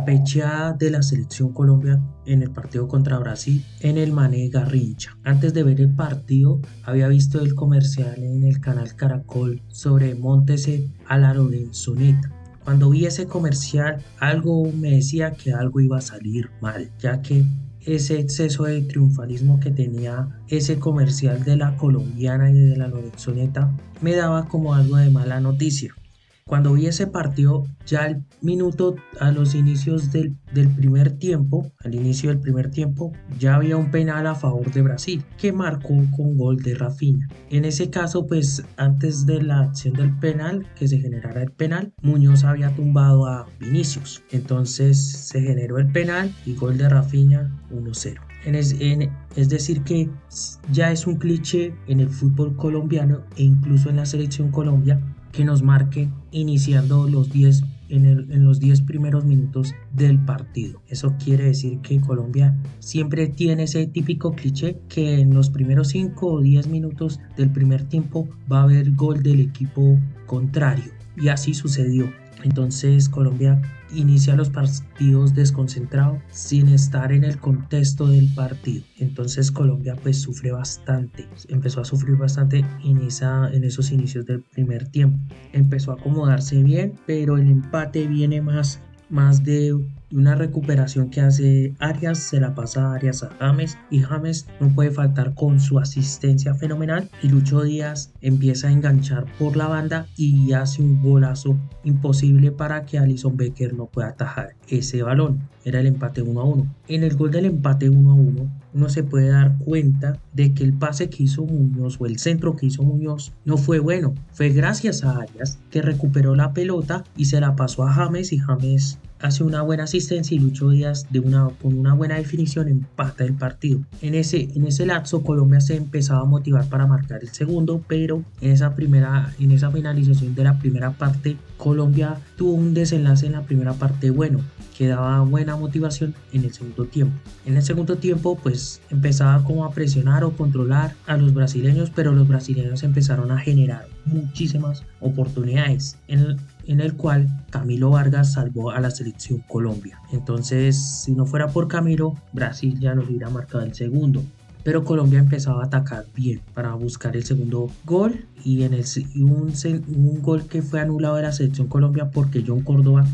la pecheada de la selección Colombia en el partido contra Brasil en el Mané Garrincha. Antes de ver el partido, había visto el comercial en el canal Caracol sobre Móntese a la Lorenzoneta. Cuando vi ese comercial, algo me decía que algo iba a salir mal, ya que ese exceso de triunfalismo que tenía ese comercial de la colombiana y de la Lorenzoneta me daba como algo de mala noticia. Cuando vi ese partido, ya al minuto, a los inicios del primer tiempo, al inicio del primer tiempo, ya había un penal a favor de Brasil, que marcó con gol de Rafinha. En ese caso, pues antes de la acción del penal, que se generara el penal, Muñoz había tumbado a Vinicius. Entonces se generó el penal y gol de Rafinha 1-0. Es decir que ya es un cliché en el fútbol colombiano e incluso en la selección Colombia que nos marque iniciando en los 10 primeros minutos del partido. Eso quiere decir que Colombia siempre tiene ese típico cliché que en los primeros 5 o 10 minutos del primer tiempo va a haber gol del equipo contrario. Y así sucedió. Entonces Colombia inicia los partidos desconcentrado sin estar en el contexto del partido. Entonces Colombia pues sufre bastante, empezó a sufrir bastante en esos inicios del primer tiempo. Empezó a acomodarse bien, pero el empate viene más de una recuperación que hace Arias, se la pasa a Arias a James y James no puede faltar con su asistencia fenomenal y Lucho Díaz empieza a enganchar por la banda y hace un golazo imposible para que Alisson Becker no pueda atajar ese balón. Era el empate 1-1. En el gol del empate 1-1 uno se puede dar cuenta de que el pase que hizo Muñoz o el centro que hizo Muñoz no fue bueno. Fue gracias a Arias que recuperó la pelota y se la pasó a James y James hace una buena asistencia y Lucho Díaz con una buena definición empata el partido. En ese lapso Colombia se empezaba a motivar para marcar el segundo, pero en esa finalización de la primera parte Colombia tuvo un desenlace en la primera parte bueno, que daba buena motivación en el segundo tiempo. En el segundo tiempo pues empezaba como a presionar o controlar a los brasileños, pero los brasileños empezaron a generar muchísimas oportunidades en el cual Camilo Vargas salvó a la selección Colombia. Entonces, si no fuera por Camilo, Brasil ya nos hubiera marcado el segundo. Pero Colombia empezaba a atacar bien para buscar el segundo gol y un gol que fue anulado de la selección Colombia porque John Córdoba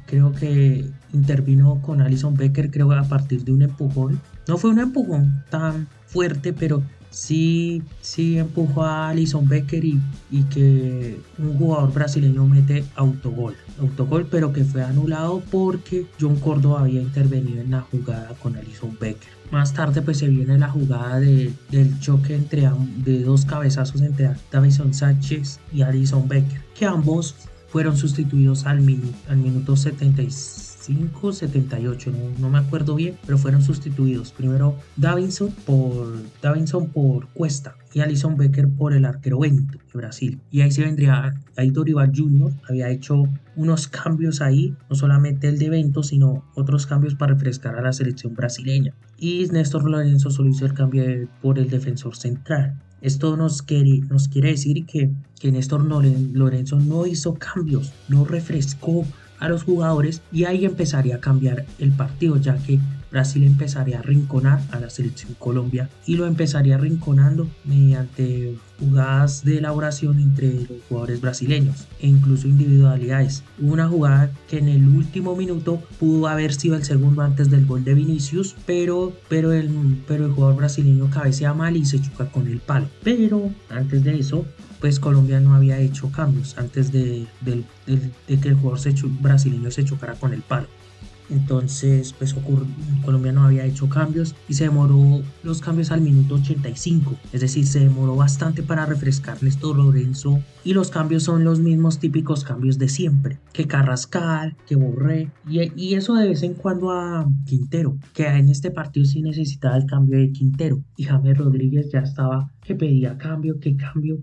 creo que intervino con Alisson Becker, creo a partir de un empujón. No fue un empujón tan fuerte, pero sí empujó a Alisson Becker y que un jugador brasileño mete autogol, pero que fue anulado porque John Córdoba había intervenido en la jugada con Alisson Becker. Más tarde pues se viene la jugada del choque de dos cabezazos entre Davinson Sánchez y Alisson Becker, que ambos fueron sustituidos al minuto 75, 78, no me acuerdo bien, pero fueron sustituidos. Primero Davinson por Cuesta y Alisson Becker por el arquero Bento de Brasil. Y ahí Dorival Jr. había hecho unos cambios ahí, no solamente el de Bento, sino otros cambios para refrescar a la selección brasileña. Y Néstor Lorenzo solo hizo el cambio por el defensor central. Esto nos quiere decir que Néstor Lorenzo no hizo cambios, no refrescó a los jugadores y ahí empezaría a cambiar el partido, ya que Brasil empezaría a arrinconar a la selección Colombia y lo empezaría arrinconando mediante jugadas de elaboración entre los jugadores brasileños e incluso individualidades. Hubo una jugada que en el último minuto pudo haber sido el segundo antes del gol de Vinicius, pero el jugador brasileño cabecea mal y se choca con el palo. Pero antes de eso, pues Colombia no había hecho cambios antes de que el jugador brasileño se chocara con el palo. Entonces pues Colombia no había hecho cambios y se demoró los cambios al minuto 85, es decir, se demoró bastante para refrescar Néstor Lorenzo y los cambios son los mismos típicos cambios de siempre, que Carrascal, que Borré y eso de vez en cuando a Quintero, que en este partido sí necesitaba el cambio de Quintero y James Rodríguez ya estaba que pedía cambio,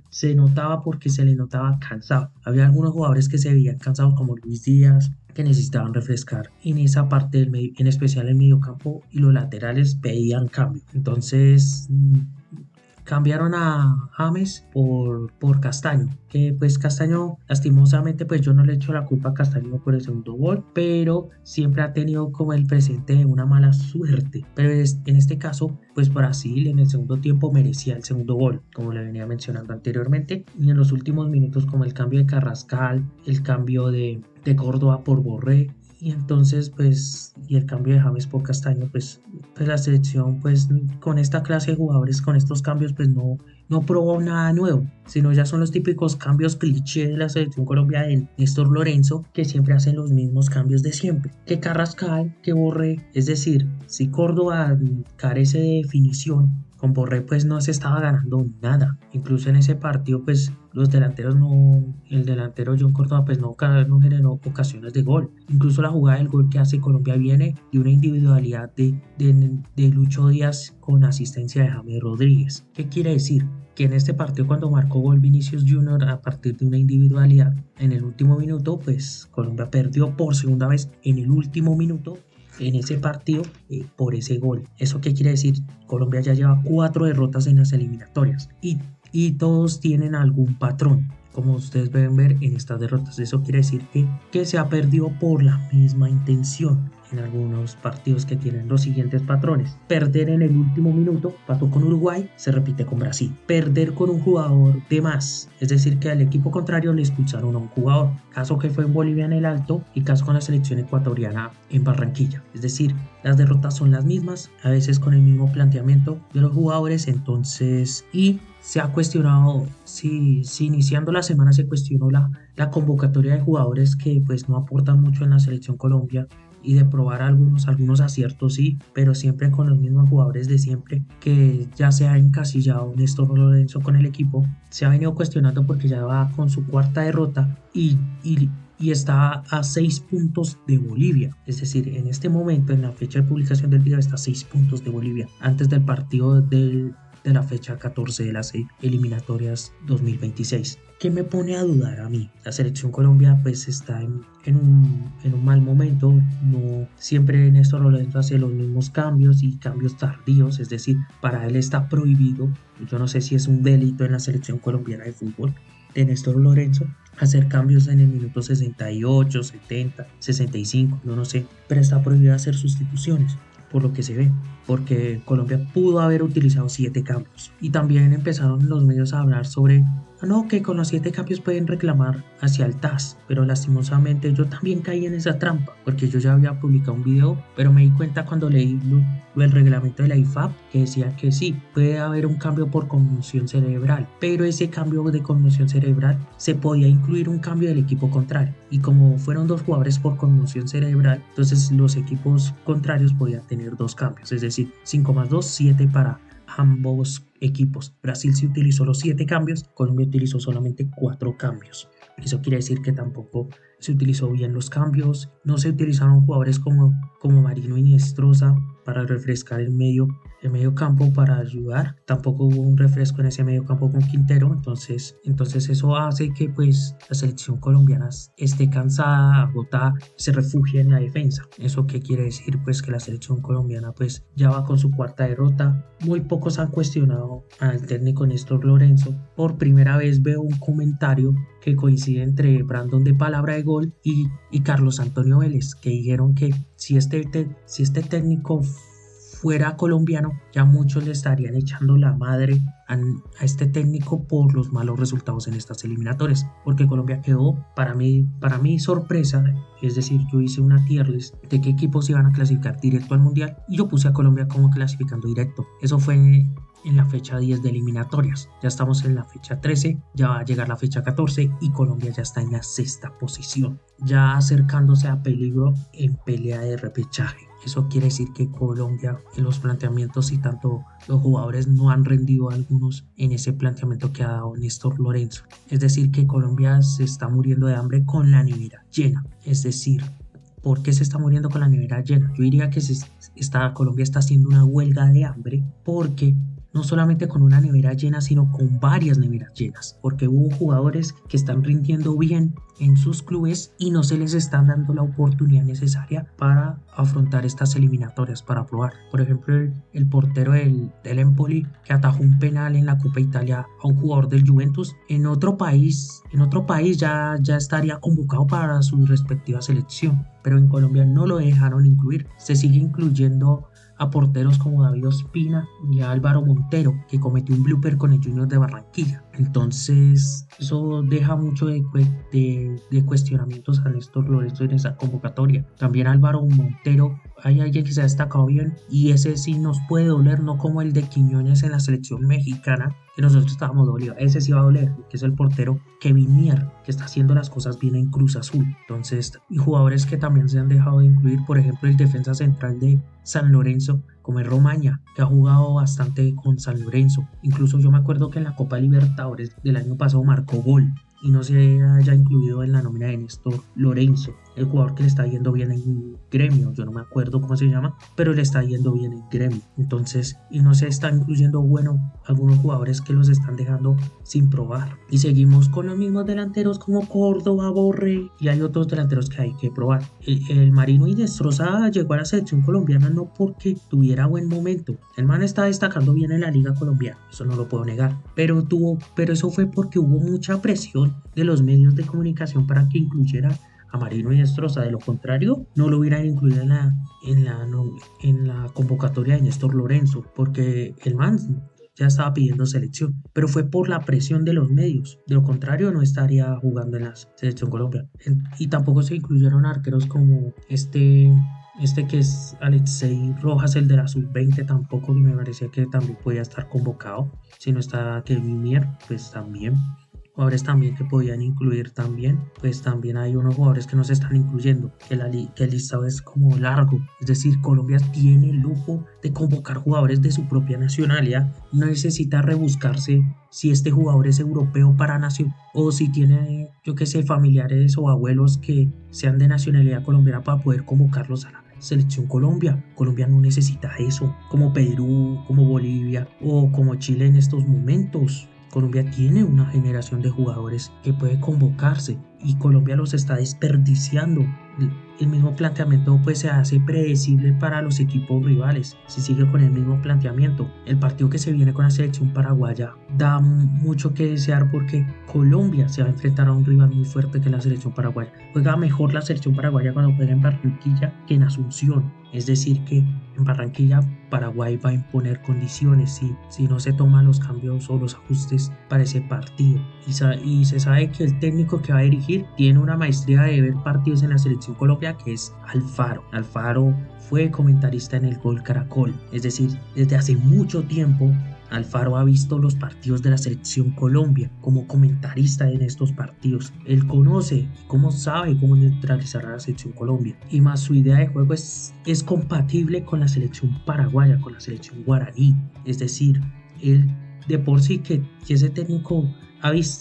se notaba porque se le notaba cansado. Había algunos jugadores que se veían cansados como Luis Díaz, que necesitaban refrescar en esa parte del medio, en especial el mediocampo y los laterales pedían cambio. Entonces cambiaron a James por Castaño, que pues Castaño lastimosamente pues yo no le echo la culpa a Castaño por el segundo gol, pero siempre ha tenido como el presente de una mala suerte, pero en este caso pues Brasil en el segundo tiempo merecía el segundo gol, como le venía mencionando anteriormente, y en los últimos minutos como el cambio de Carrascal, el cambio de Córdoba por Borré, y entonces pues y el cambio de James por Castaño pues la selección pues con esta clase de jugadores con estos cambios pues no probó nada nuevo, sino ya son los típicos cambios cliché de la selección Colombia de Néstor Lorenzo, que siempre hacen los mismos cambios de siempre, que Carrascal, que Borré, es decir, si Córdoba carece de definición, con Borré pues no se estaba ganando nada, incluso en ese partido pues los delanteros el delantero John Córdoba pues no generó ocasiones de gol, incluso la jugada del gol que hace Colombia viene de una individualidad de Lucho Díaz con asistencia de James Rodríguez. ¿Qué quiere decir? Que en este partido cuando marcó gol Vinicius Junior a partir de una individualidad en el último minuto, pues Colombia perdió por segunda vez en el último minuto en ese partido por ese gol. ¿Eso qué quiere decir? Colombia ya lleva 4 derrotas en las eliminatorias y todos tienen algún patrón, como ustedes pueden ver en estas derrotas. Eso quiere decir que se ha perdido por la misma intención. En algunos partidos que tienen los siguientes patrones: perder en el último minuto, pasó con Uruguay, se repite con Brasil; perder con un jugador de más, es decir que al equipo contrario le expulsaron a un jugador, caso que fue en Bolivia en el Alto y caso con la selección ecuatoriana en Barranquilla. Es decir, las derrotas son las mismas, a veces con el mismo planteamiento de los jugadores. Entonces, y se ha cuestionado, si iniciando la semana se cuestionó la convocatoria de jugadores que pues no aportan mucho en la selección Colombia, y de probar algunos aciertos, sí, pero siempre con los mismos jugadores de siempre, que ya se ha encasillado Néstor Lorenzo con el equipo. Se ha venido cuestionando porque ya va con su 4ª derrota y está a 6 puntos de Bolivia. Es decir, en este momento, en la fecha de publicación del video, está a 6 puntos de Bolivia, antes del partido de la fecha 14 de las eliminatorias 2026. ¿Qué me pone a dudar a mí? La selección Colombia pues está en un mal momento. No siempre Néstor Lorenzo hace los mismos cambios y cambios tardíos, es decir, para él está prohibido. Yo no sé si es un delito en la selección colombiana de fútbol de Néstor Lorenzo hacer cambios en el minuto 68, 70, 65, no sé, pero está prohibido hacer sustituciones, por lo que se ve, porque Colombia pudo haber utilizado 7 cambios. Y también empezaron los medios a hablar sobre que con los 7 cambios pueden reclamar hacia el TAS, pero lastimosamente yo también caí en esa trampa, porque yo ya había publicado un video, pero me di cuenta cuando leí el reglamento de la IFAB que decía que sí, puede haber un cambio por conmoción cerebral, pero ese cambio de conmoción cerebral se podía incluir un cambio del equipo contrario, y como fueron 2 jugadores por conmoción cerebral, entonces los equipos contrarios podían tener 2 cambios, es decir, 5 más 2, 7 para ambos equipos. Brasil sí utilizó los 7 cambios, Colombia utilizó solamente 4 cambios. Eso quiere decir que tampoco se utilizó bien los cambios, no se utilizaron jugadores como Marino y Inestrosa para refrescar el medio campo, para ayudar. Tampoco hubo un refresco en ese medio campo con Quintero, entonces eso hace que pues la selección colombiana esté cansada, agotada, se refugie en la defensa. ¿Eso qué quiere decir? Pues que la selección colombiana pues ya va con su 4ª derrota. Muy pocos han cuestionado al técnico Néstor Lorenzo. Por primera vez veo un comentario que coincide entre Brandon de Palabra de Gol y Carlos Antonio Vélez, que dijeron que si este técnico fuera colombiano, ya muchos le estarían echando la madre a este técnico por los malos resultados en estas eliminatorias, porque Colombia quedó, para mí sorpresa, es decir, yo hice una tier list de qué equipos iban a clasificar directo al mundial y yo puse a Colombia como clasificando directo. Eso fue en la fecha 10 de eliminatorias. Ya estamos en la fecha 13, ya va a llegar la fecha 14 y Colombia ya está en la 6ª posición, ya acercándose a peligro en pelea de repechaje. Eso quiere decir que Colombia, en los planteamientos, y tanto los jugadores no han rendido algunos en ese planteamiento que ha dado Néstor Lorenzo. Es decir, que Colombia se está muriendo de hambre con la nevera llena. Es decir, ¿por qué se está muriendo con la nevera llena? Yo diría que Colombia está haciendo una huelga de hambre porque no solamente con una nevera llena, sino con varias neveras llenas, porque hubo jugadores que están rindiendo bien en sus clubes y no se les están dando la oportunidad necesaria para afrontar estas eliminatorias, para probar. Por ejemplo, el portero del Empoli que atajó un penal en la Copa Italia a un jugador del Juventus en otro país ya estaría convocado para su respectiva selección, pero en Colombia no lo dejaron incluir. Se sigue incluyendo a porteros como David Ospina y a Álvaro Montero, que cometió un blooper con el Junior de Barranquilla. Entonces, eso deja mucho de cuestionamientos a Néstor Lorenzo en esa convocatoria. También Álvaro Montero, hay alguien que se ha destacado bien y ese sí nos puede doler, no como el de Quiñones en la selección mexicana, que nosotros estábamos dolidos. Ese sí va a doler, que es el portero Kevin Mier, que está haciendo las cosas bien en Cruz Azul. Entonces, y jugadores que también se han dejado de incluir, por ejemplo, el defensa central de San Lorenzo, como es Romaña, que ha jugado bastante con San Lorenzo. Incluso yo me acuerdo que en la Copa Libertadores del año pasado marcó gol y no se haya incluido en la nómina de Néstor Lorenzo, el jugador que le está yendo bien en Gremio. Yo no me acuerdo cómo se llama, pero le está yendo bien en Gremio. Entonces, y no se está incluyendo, bueno, algunos jugadores que los están dejando sin probar. Y seguimos con los mismos delanteros como Córdoba, Borré, y hay otros delanteros que hay que probar. El Marino Inestrosa llegó a la selección colombiana no porque tuviera buen momento. El man está destacando bien en la liga colombiana, eso no lo puedo negar. Pero eso fue porque hubo mucha presión de los medios de comunicación para que incluyera a Marino Inestrosa. De lo contrario, no lo hubieran incluido en la convocatoria de Néstor Lorenzo, porque el man ya estaba pidiendo selección, pero fue por la presión de los medios. De lo contrario, no estaría jugando en la selección Colombia. Y tampoco se incluyeron arqueros como que es Alexei Rojas, el de la sub-20, tampoco me parecía que también podía estar convocado. Si no está Kevin Mier, pues también. Jugadores también que podían incluir también, pues también hay unos jugadores que no se están incluyendo, que el listado es como largo. Es decir, Colombia tiene el lujo de convocar jugadores de su propia nacionalidad, no necesita rebuscarse si este jugador es europeo para nación o si tiene, yo que sé, familiares o abuelos que sean de nacionalidad colombiana para poder convocarlos a la selección Colombia. Colombia no necesita eso, como Perú, como Bolivia o como Chile en estos momentos. Colombia tiene una generación de jugadores que puede convocarse y Colombia los está desperdiciando. El mismo planteamiento pues se hace predecible para los equipos rivales si sigue con el mismo planteamiento. El partido que se viene con la selección paraguaya da mucho que desear porque Colombia se va a enfrentar a un rival muy fuerte que es la selección paraguaya. Juega mejor la selección paraguaya cuando juega en Barranquilla que en Asunción. Es decir que en Barranquilla Paraguay va a imponer condiciones si no se toman los cambios o los ajustes para ese partido. Y se sabe que el técnico que va a dirigir tiene una maestría de ver partidos en la selección Colombia, que es Alfaro. Alfaro fue comentarista en el Gol Caracol, es decir, desde hace mucho tiempo Alfaro ha visto los partidos de la selección Colombia como comentarista en estos partidos. Él conoce cómo sabe cómo neutralizar a la selección Colombia y más su idea de juego es compatible con la selección paraguaya, con la selección guaraní. Es decir, él de por sí que ese técnico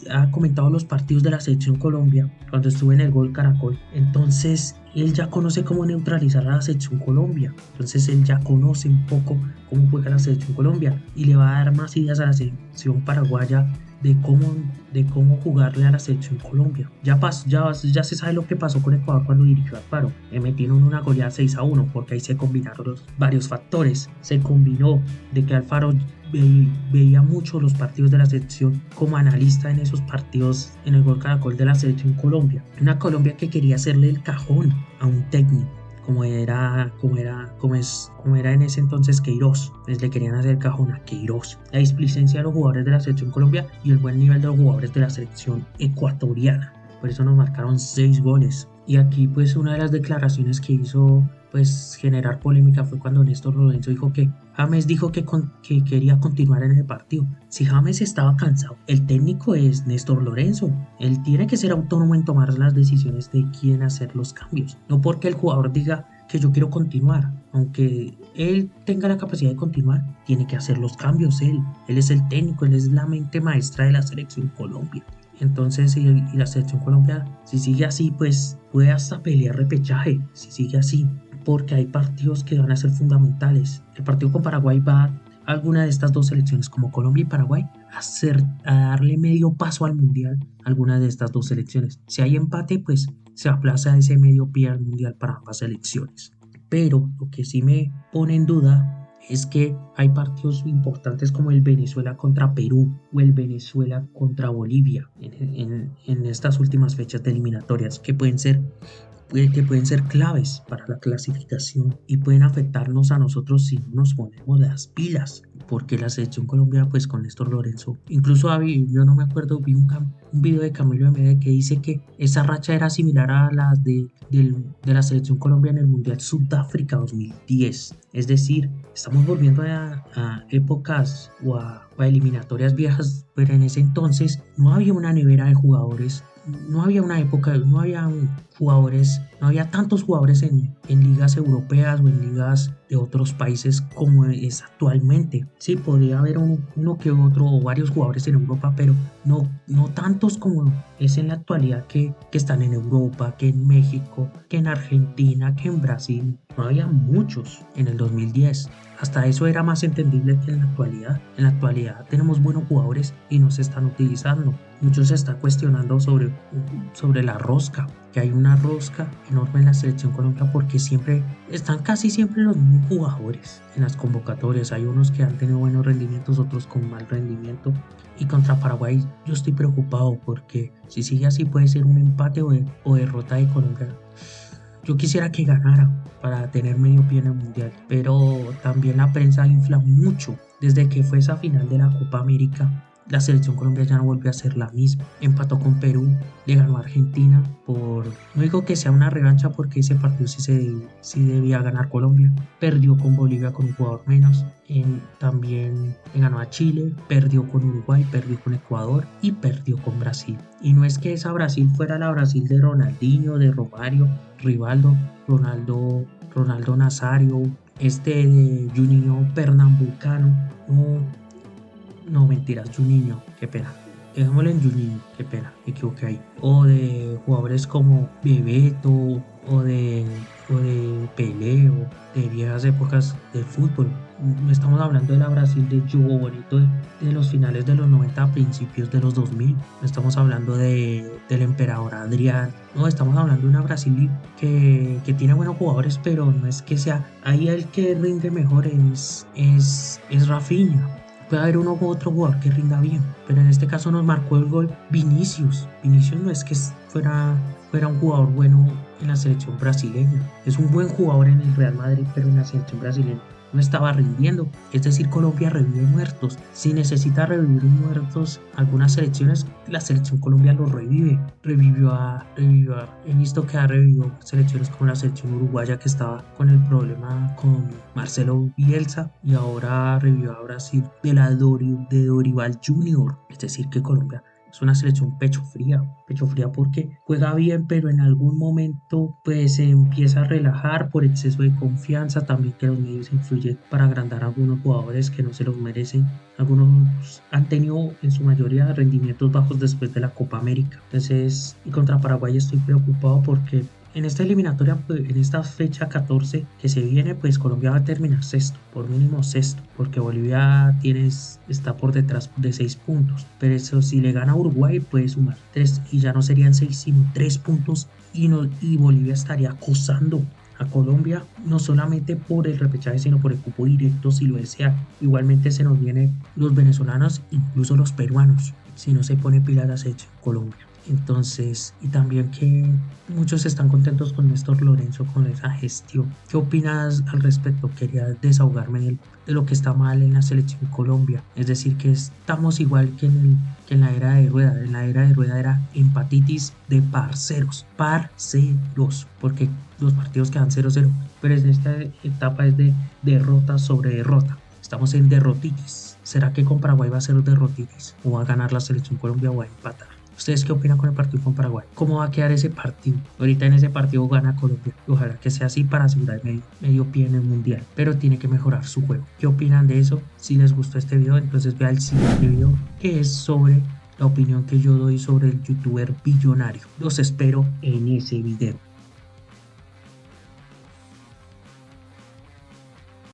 ha comentado los partidos de la selección Colombia cuando estuve en el Gol Caracol. Entonces él ya conoce cómo neutralizar a la selección Colombia. Entonces él ya conoce un poco cómo juega la selección Colombia y le va a dar más ideas a la selección paraguaya de cómo jugarle a la selección Colombia. Ya se sabe lo que pasó con Ecuador cuando dirigió Alfaro. Le metieron una goleada 6-1 porque ahí se combinaron varios factores. Se combinó de que Alfaro veía mucho los partidos de la selección como analista en esos partidos en el Gol Caracol de la selección Colombia. Una Colombia que quería hacerle el cajón a un técnico como era en ese entonces Queiroz. Le querían hacer cajón a Queiroz. La displicencia de los jugadores de la selección Colombia y el buen nivel de los jugadores de la selección ecuatoriana. Por eso nos marcaron 6 goles. Y aquí pues una de las declaraciones que hizo pues generar polémica fue cuando Néstor Lorenzo dijo que James dijo que quería continuar en el partido. Si James estaba cansado, el técnico es Néstor Lorenzo. Él tiene que ser autónomo en tomar las decisiones de quién hacer los cambios. No porque el jugador diga que yo quiero continuar. Aunque él tenga la capacidad de continuar, tiene que hacer los cambios él. Él es el técnico, él es la mente maestra de la selección Colombia. Entonces, y la selección Colombia, si sigue así, pues puede hasta pelear repechaje, si sigue así, porque hay partidos que van a ser fundamentales. El partido con Paraguay va alguna de estas dos selecciones como Colombia y Paraguay a darle medio paso al mundial alguna de estas dos selecciones. Si hay empate, pues se aplaza ese medio pie al mundial para ambas selecciones. Pero lo que sí me pone en duda es que hay partidos importantes como el Venezuela contra Perú o el Venezuela contra Bolivia en estas últimas fechas de eliminatorias que pueden ser claves para la clasificación y pueden afectarnos a nosotros si no nos ponemos las pilas, porque la selección Colombia pues con Néstor Lorenzo, incluso yo no me acuerdo, vi un video de Camilo Mede que dice que esa racha era similar a las de la selección Colombia en el Mundial Sudáfrica 2010, es decir, estamos volviendo a épocas o a eliminatorias viejas, pero en ese entonces no había una nevera de jugadores, no había una época, no había jugadores, no había tantos jugadores en ligas europeas o en ligas de otros países como es actualmente. Sí, podría haber uno que otro o varios jugadores en Europa, pero no tantos como es en la actualidad que están en Europa, que en México, que en Argentina, que en Brasil. No había muchos en el 2010. Hasta eso era más entendible que en la actualidad. En la actualidad tenemos buenos jugadores y no se están utilizando. Muchos se están cuestionando sobre la rosca, que hay una rosca enorme en la selección Colombia porque están casi siempre los mismos jugadores en las convocatorias. Hay unos que han tenido buenos rendimientos, otros con mal rendimiento. Y contra Paraguay yo estoy preocupado porque si sigue así puede ser un empate o derrota de Colombia. Yo quisiera que ganara para tener medio pie en el mundial, pero también la prensa infla mucho. Desde que fue esa final de la Copa América, la selección Colombia ya no volvió a ser la misma. Empató con Perú, le ganó a Argentina no digo que sea una revancha porque ese partido sí debía ganar Colombia. Perdió con Bolivia con un jugador menos. También le ganó a Chile, perdió con Uruguay, perdió con Ecuador y perdió con Brasil. Y no es que esa Brasil fuera la Brasil de Ronaldinho, de Romario, Rivaldo, Ronaldo Nazario, de Juninho Pernambucano. No, mentiras, Juninho, qué pena. Dejémoslo en Juninho, qué pena, me equivoqué ahí. O de jugadores como Bebeto, o de Pelé, o de viejas épocas del fútbol. No estamos hablando de la Brasil de Hugo Bonito de los finales de los 90 a principios de los 2000. No estamos hablando del emperador Adrián. No, estamos hablando de una Brasil que tiene buenos jugadores, pero no es que sea. Ahí el que rinde mejor es Rafinha. Puede haber uno u otro jugador que rinda bien, pero en este caso nos marcó el gol Vinicius. Vinicius no es que fuera un jugador bueno en la selección brasileña. Es un buen jugador en el Real Madrid, pero en la selección brasileña no estaba rindiendo. Es decir, Colombia revive muertos. Si necesita revivir muertos algunas selecciones, la selección Colombia los revive. He visto que ha revivido selecciones como la selección uruguaya que estaba con el problema con Marcelo Bielsa y ahora revivió a Brasil de Dorival Junior. Es decir, que Colombia es una selección pecho fría porque juega bien, pero en algún momento pues se empieza a relajar por exceso de confianza, también que los medios influyen para agrandar a algunos jugadores que no se los merecen. Algunos han tenido en su mayoría rendimientos bajos después de la Copa América. Entonces, y contra Paraguay estoy preocupado porque en esta eliminatoria, pues, en esta fecha 14 que se viene, pues Colombia va a terminar sexto, por mínimo sexto, porque Bolivia está por detrás de 6 puntos. Pero eso, si le gana a Uruguay, puede sumar 3 y ya no serían 6, sino 3 puntos y Bolivia estaría acosando a Colombia, no solamente por el repechaje, sino por el cupo directo si lo desea. Igualmente se nos vienen los venezolanos, incluso los peruanos, si no se pone pilas la selección Colombia. Entonces, y también que muchos están contentos con Néstor Lorenzo, con esa gestión. ¿Qué opinas al respecto? Quería desahogarme de lo que está mal en la selección Colombia. Es decir, que estamos igual que en la era de Rueda. En la era de Rueda era empatitis de parceros, porque los partidos quedan 0-0. Pero en esta etapa es de derrota sobre derrota. Estamos en derrotitis. ¿Será que con Paraguay va a ser derrotitis? ¿O va a ganar la selección Colombia o va a empatar? ¿Ustedes qué opinan con el partido con Paraguay? ¿Cómo va a quedar ese partido? Ahorita en ese partido gana Colombia. Ojalá que sea así para asegurar medio pie en el mundial. Pero tiene que mejorar su juego. ¿Qué opinan de eso? Si les gustó este video, entonces vea el siguiente video, que es sobre la opinión que yo doy sobre el youtuber billonario. Los espero en ese video.